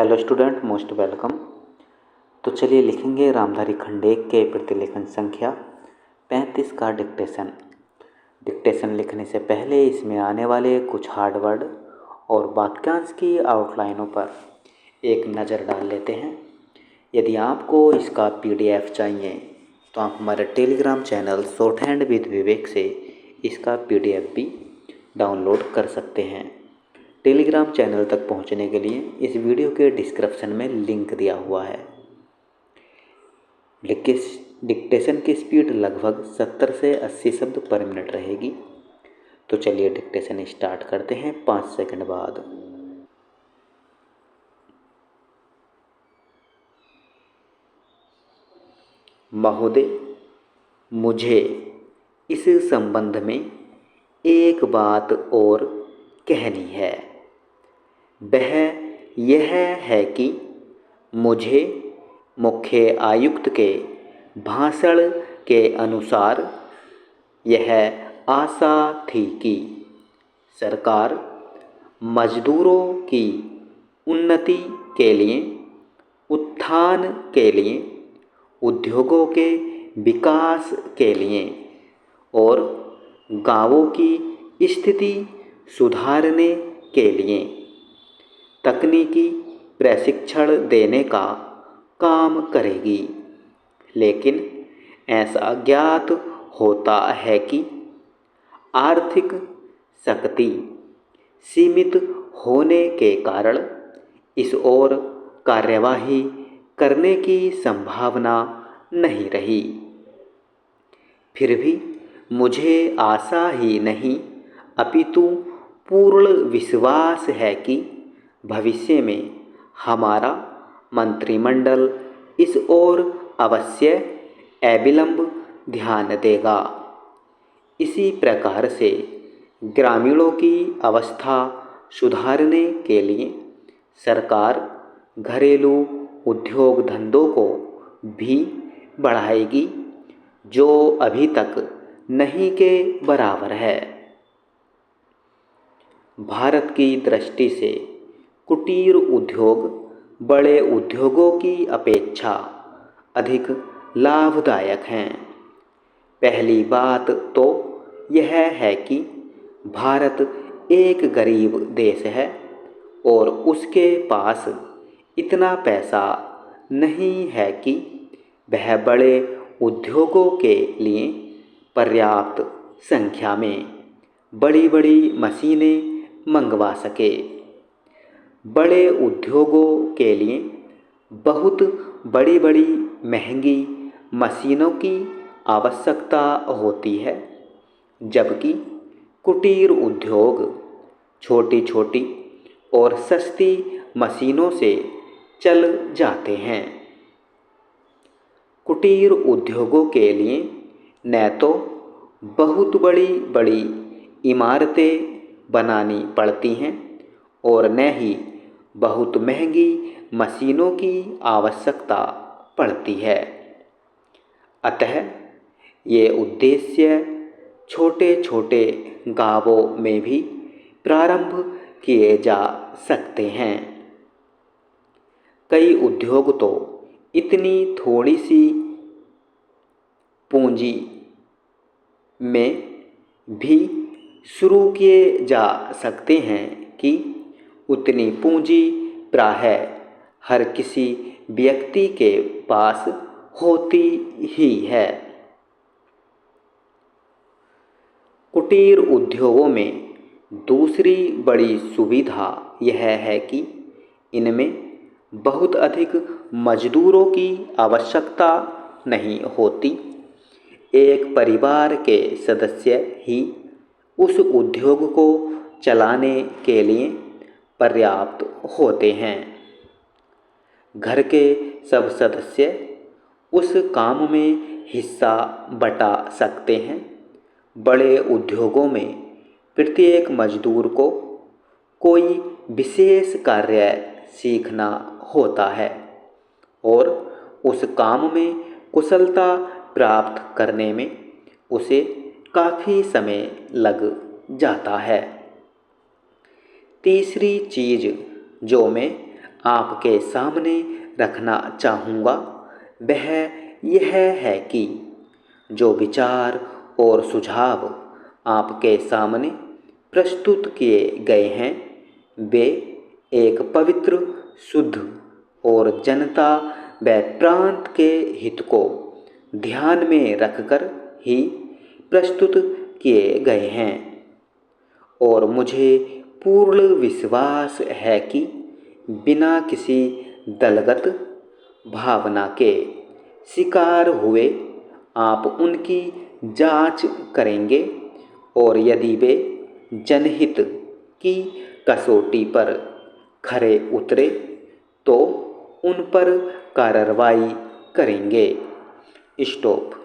Hello student, most welcome. तो चलिए लिखेंगे रामधारी खंडे के प्रतिलेखन संख्या 35 का डिक्टेशन। डिक्टेशन लिखने से पहले इसमें आने वाले कुछ हार्ड वर्ड और वाक्यांश की आउटलाइनों पर एक नज़र डाल लेते हैं। यदि आपको इसका PDF चाहिए तो आप हमारे Telegram channel shorthand with Vivek से इसका PDF भी डाउनलोड कर सकते हैं। टेलीग्राम चैनल तक पहुंचने के लिए इस वीडियो के डिस्क्रिप्शन में लिंक दिया हुआ है। डिक्टेशन की स्पीड लगभग 70 से 80 शब्द पर मिनट रहेगी। तो चलिए डिक्टेशन स्टार्ट करते हैं 5 सेकंड बाद। महोदय, मुझे इस संबंध में एक बात और कहनी है। वह यह है कि मुझे मुख्य आयुक्त के भाषण के अनुसार यह आशा थी कि सरकार मजदूरों की उन्नति के लिए, उत्थान के लिए, उद्योगों के विकास के लिए और गांवों की स्थिति सुधारने के लिए तकनीकी प्रशिक्षण देने का काम करेगी। लेकिन ऐसा ज्ञात होता है कि आर्थिक शक्ति सीमित होने के कारण इस ओर कार्यवाही करने की संभावना नहीं रही। फिर भी मुझे आशा ही नहीं अपितु पूर्ण विश्वास है कि भविष्य में हमारा मंत्रिमंडल इस ओर अवश्य अविलंब ध्यान देगा। इसी प्रकार से ग्रामीणों की अवस्था सुधारने के लिए सरकार घरेलू उद्योग धंधों को भी बढ़ाएगी, जो अभी तक नहीं के बराबर है। भारत की दृष्टि से कुटीर उद्योग बड़े उद्योगों की अपेक्षा अधिक लाभदायक हैं। पहली बात तो यह है कि भारत एक गरीब देश है और उसके पास इतना पैसा नहीं है कि वह बड़े उद्योगों के लिए पर्याप्त संख्या में बड़ी बड़ी मशीनें मंगवा सके। बड़े उद्योगों के लिए बहुत बड़ी बड़ी महंगी मशीनों की आवश्यकता होती है, जबकि कुटीर उद्योग छोटी छोटी और सस्ती मशीनों से चल जाते हैं। कुटीर उद्योगों के लिए न तो बहुत बड़ी बड़ी इमारतें बनानी पड़ती हैं और न ही बहुत महंगी मशीनों की आवश्यकता पड़ती है। अतः ये उद्देश्य छोटे छोटे गांवों में भी प्रारंभ किए जा सकते हैं। कई उद्योग तो इतनी थोड़ी सी पूंजी में भी शुरू किए जा सकते हैं कि उतनी पूंजी प्रायः हर किसी व्यक्ति के पास होती ही है। कुटीर उद्योगों में दूसरी बड़ी सुविधा यह है कि इनमें बहुत अधिक मजदूरों की आवश्यकता नहीं होती। एक परिवार के सदस्य ही उस उद्योग को चलाने के लिए पर्याप्त होते हैं। घर के सब सदस्य उस काम में हिस्सा बटा सकते हैं। बड़े उद्योगों में प्रत्येक मजदूर को कोई विशेष कार्य सीखना होता है और उस काम में कुशलता प्राप्त करने में उसे काफ़ी समय लग जाता है। तीसरी चीज़ जो मैं आपके सामने रखना चाहूँगा वह यह है कि जो विचार और सुझाव आपके सामने प्रस्तुत किए गए हैं वे एक पवित्र, शुद्ध और जनता व प्रांत के हित को ध्यान में रखकर ही प्रस्तुत किए गए हैं और मुझे पूर्ण विश्वास है कि बिना किसी दलगत भावना के शिकार हुए आप उनकी जांच करेंगे और यदि वे जनहित की कसौटी पर खरे उतरे तो उन पर कार्रवाई करेंगे। स्टॉप।